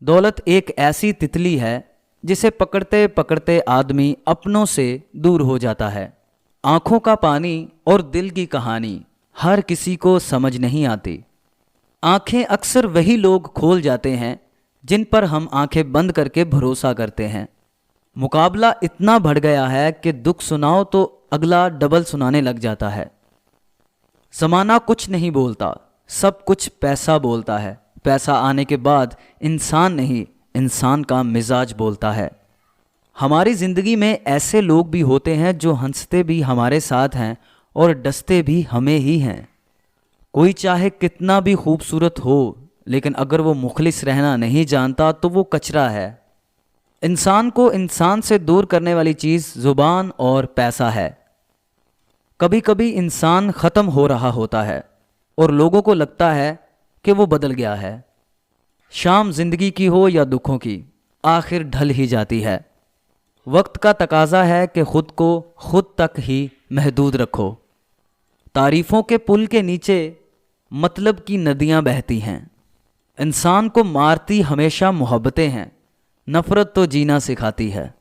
दौलत एक ऐसी तितली है जिसे पकड़ते पकड़ते आदमी अपनों से दूर हो जाता है। आंखों का पानी और दिल की कहानी हर किसी को समझ नहीं आती। आंखें अक्सर वही लोग खोल जाते हैं जिन पर हम आंखें बंद करके भरोसा करते हैं। मुकाबला इतना बढ़ गया है कि दुख सुनाओ तो अगला डबल सुनाने लग जाता है। ज़माना कुछ नहीं बोलता, सब कुछ पैसा बोलता है। पैसा आने के बाद इंसान नहीं, इंसान का मिजाज बोलता है। हमारी ज़िंदगी में ऐसे लोग भी होते हैं जो हंसते भी हमारे साथ हैं और डसते भी हमें ही हैं। कोई चाहे कितना भी खूबसूरत हो, लेकिन अगर वो मुखलिस रहना नहीं जानता तो वो कचरा है। इंसान को इंसान से दूर करने वाली चीज़ ज़ुबान और पैसा है। कभी कभी इंसान ख़त्म हो रहा होता है और लोगों को लगता है कि वो बदल गया है। शाम ज़िंदगी की हो या दुखों की, आखिर ढल ही जाती है। वक्त का तकाजा है कि खुद को खुद तक ही महदूद रखो। तारीफ़ों के पुल के नीचे मतलब की नदियाँ बहती हैं। इंसान को मारती हमेशा मोहब्बतें हैं, नफ़रत तो जीना सिखाती है।